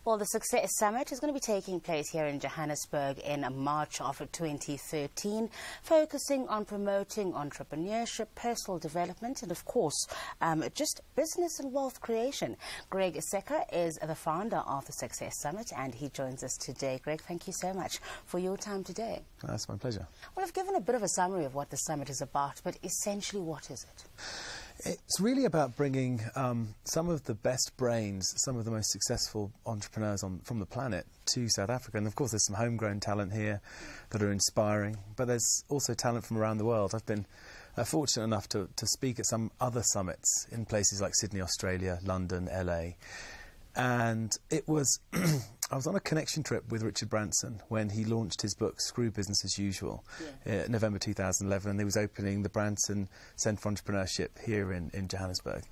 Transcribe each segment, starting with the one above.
Well, the Success Summit is going to be taking place here in Johannesburg in March of 2013, focusing on promoting entrepreneurship, personal development, and of course, just business and wealth creation. Greg Secker is the founder of the Success Summit, and he joins us today. Greg, thank you so much for your time today. That's my pleasure. Well, I've given a bit of a summary of what the summit is about, but essentially, what is it? It's really about bringing some of the best brains, some of the most successful entrepreneurs from the planet to South Africa. And of course, there's some homegrown talent here that are inspiring, but there's also talent from around the world. I've been fortunate enough to speak at some other summits in places like Sydney, Australia, London, LA. And it was, I was on a connection trip with Richard Branson when he launched his book, Screw Business as Usual, November 2011, and he was opening the Branson Centre for Entrepreneurship here in Johannesburg.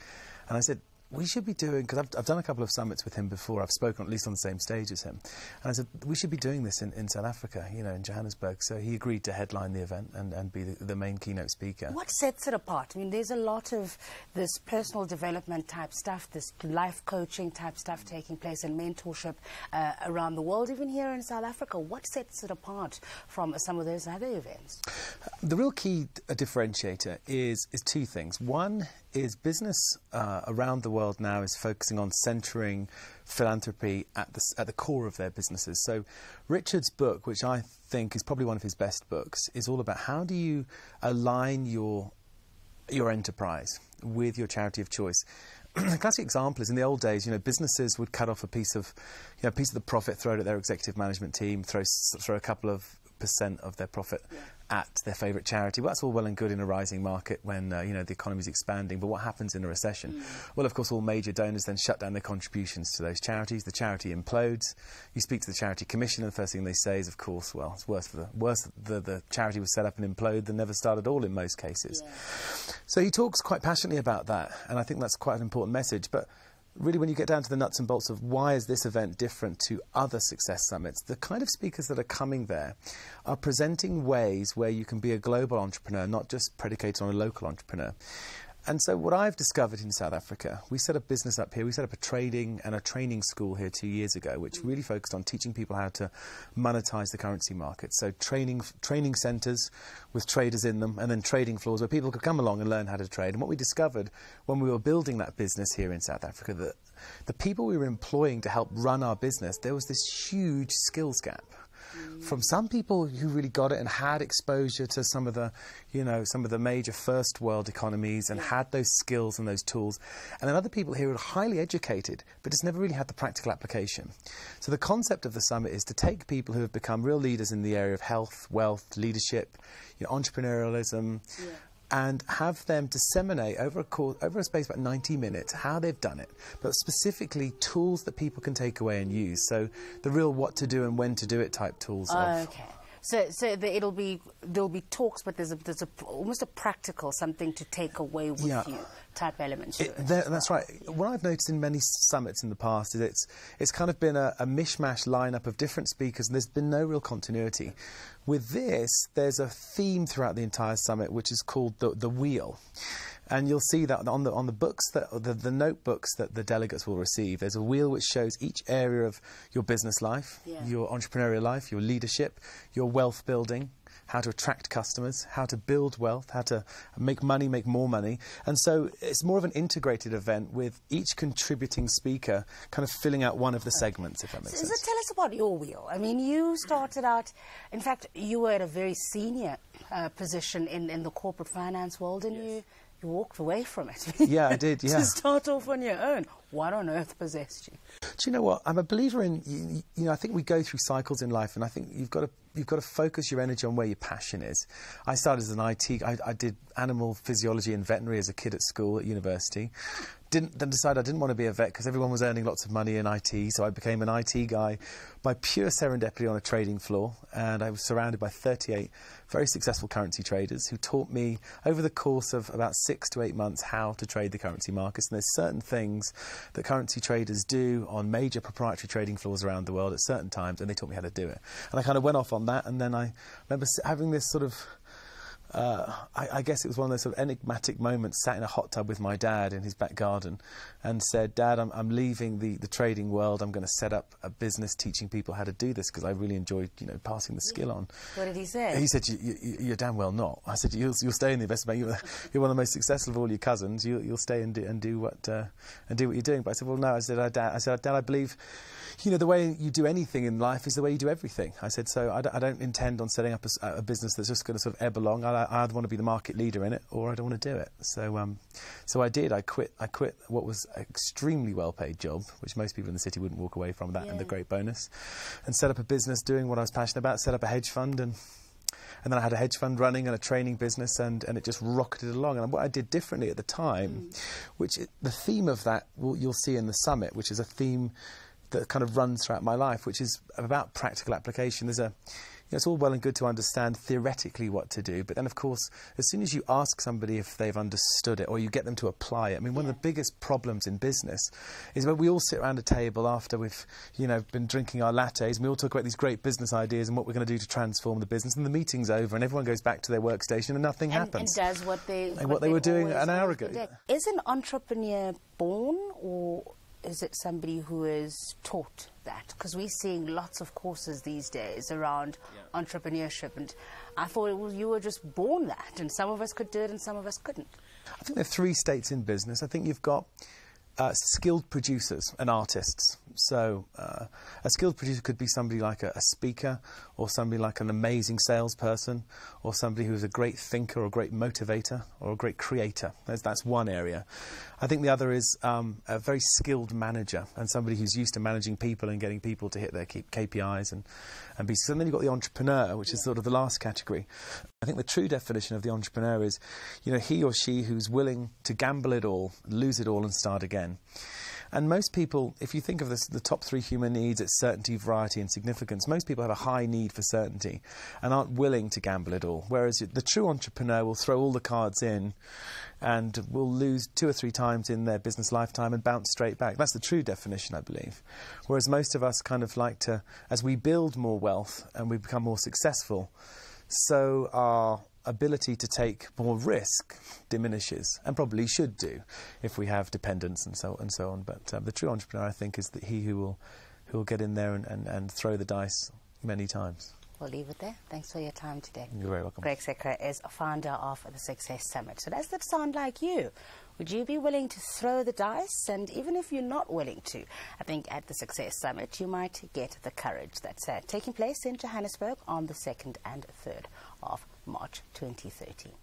And I said, we should be doing, because I've done a couple of summits with him before, I've spoken at least on the same stage as him, and I said, we should be doing this in South Africa, you know, in Johannesburg. So he agreed to headline the event and be the main keynote speaker. What sets it apart? I mean, there's a lot of this personal development type stuff, this life coaching type stuff taking place and mentorship around the world, even here in South Africa. What sets it apart from some of those other events? The real key differentiator is two things. One is business around the world now is focusing on centering philanthropy at the core of their businesses. So Richard's book, which I think is probably one of his best books, is all about how do you align your enterprise with your charity of choice. A classic example is in the old days, you know, businesses would cut off a piece of the profit, throw it at their executive management team, throw a couple of % of their profit at their favourite charity. Well, that's all well and good in a rising market when you know, the economy is expanding, but what happens in a recession? Well, of course, all major donors then shut down their contributions to those charities. The charity implodes. You speak to the charity commission, and the first thing they say is, of course, well, it's worse the charity was set up and implode than never start at all in most cases. So he talks quite passionately about that, and I think that's quite an important message. But really, when you get down to the nuts and bolts of why is this event different to other success summits, the kind of speakers that are coming there are presenting ways where you can be a global entrepreneur, not just predicated on a local entrepreneur. And so what I've discovered in South Africa, we set a business up here. We set up a trading and a training school here 2 years ago, which really focused on teaching people how to monetize the currency market. So training centers with traders in them, and then trading floors where people could come along and learn how to trade. And what we discovered when we were building that business here in South Africa, that the people we were employing to help run our business, there was this huge skills gap. From some people who really got it and had exposure to some of the, you know, some of the major first world economies and had those skills and those tools, and then other people here who are highly educated but just never really had the practical application. So the concept of the summit is to take people who have become real leaders in the area of health, wealth, leadership, you know, entrepreneurialism, and have them disseminate over a space of about 90 minutes how they've done it, but specifically tools that people can take away and use. So the real what to do and when to do it type tools. Okay. So there'll be talks, but there's almost a practical something to take away with you type element to it. That's right. What I've noticed in many summits in the past is it's kind of been a mishmash lineup of different speakers, and there's been no real continuity. With this, there's a theme throughout the entire summit, which is called the wheel. And you'll see that on the books, the notebooks that the delegates will receive, there's a wheel which shows each area of your business life, your entrepreneurial life, your leadership, your wealth building, how to attract customers, how to build wealth, how to make money, make more money. And so it's more of an integrated event with each contributing speaker kind of filling out one of the segments, if that makes sense. So tell us about your wheel. I mean, you started out, in fact, you were at a very senior position in the corporate finance world, and you walked away from it. Yeah, I did, To start off on your own. What on earth possessed you? Do you know what? I'm a believer in, you know, I think we go through cycles in life, and I think you've got to focus your energy on where your passion is. I started as an IT, I did animal physiology and veterinary as a kid at school, at university. Then decided I didn't want to be a vet because everyone was earning lots of money in IT, so I became an IT guy by pure serendipity on a trading floor, and I was surrounded by 38 very successful currency traders who taught me over the course of about 6 to 8 months how to trade the currency markets. And there's certain things that currency traders do on major proprietary trading floors around the world at certain times, and they taught me how to do it. And I kind of went off on that, and then I remember having this sort of I guess it was one of those sort of enigmatic moments, sat in a hot tub with my dad in his back garden and said, Dad, I'm leaving the trading world. I'm going to set up a business teaching people how to do this because I really enjoyed, you know, passing the skill on. What did he say? He said, you're damn well not. I said, you'll stay in the investment bank. You're one of the most successful of all your cousins. You'll stay and do what you're doing. But I said, well, no. I said, Dad, I believe, you know, the way you do anything in life is the way you do everything. I said, so I don't intend on setting up a business that's just going to sort of ebb along. I either want to be the market leader in it or I don't want to do it. So I did. I quit what was an extremely well-paid job, which most people in the city wouldn't walk away from, that and the great bonus, and set up a business doing what I was passionate about, set up a hedge fund, and then I had a hedge fund running and a training business, and it just rocketed along. And what I did differently at the time, the theme of that you'll see in the summit, which is a theme that kind of runs throughout my life, which is about practical application. It's all well and good to understand theoretically what to do, but then, of course, as soon as you ask somebody if they've understood it or you get them to apply it, I mean, one of the biggest problems in business is when we all sit around a table after we've, you know, been drinking our lattes, and we all talk about these great business ideas and what we're going to do to transform the business, and the meeting's over and everyone goes back to their workstation and nothing happens. And does what they were doing an hour ago. Is an entrepreneur born, or is it somebody who is taught that? Because we're seeing lots of courses these days around entrepreneurship, and I thought, well, you were just born that, and some of us could do it and some of us couldn't. I think there are three states in business. I think you've got skilled producers and artists. So a skilled producer could be somebody like a speaker, or somebody like an amazing salesperson, or somebody who's a great thinker or a great motivator or a great creator. That's one area. I think the other is a very skilled manager, and somebody who's used to managing people and getting people to hit their KPIs and be. So then you've got the entrepreneur, which is sort of the last category. I think the true definition of the entrepreneur is, you know, he or she who's willing to gamble it all, lose it all and start again. And most people, if you think of the top three human needs, it's certainty, variety and significance. Most people have a high need for certainty and aren't willing to gamble it all. Whereas the true entrepreneur will throw all the cards in and will lose 2 or 3 times in their business lifetime and bounce straight back. That's the true definition, I believe. Whereas most of us kind of like to, as we build more wealth and we become more successful, so our ability to take more risk diminishes, and probably should do if we have dependents and so on. But the true entrepreneur, I think, is he who will get in there and throw the dice many times. We'll leave it there. Thanks for your time today. You're very welcome. Greg Secker is a founder of the Success Summit. So does that sound like you? Would you be willing to throw the dice? And even if you're not willing to, I think at the Success Summit you might get the courage. That's taking place in Johannesburg on the 2nd and 3rd of March 2013.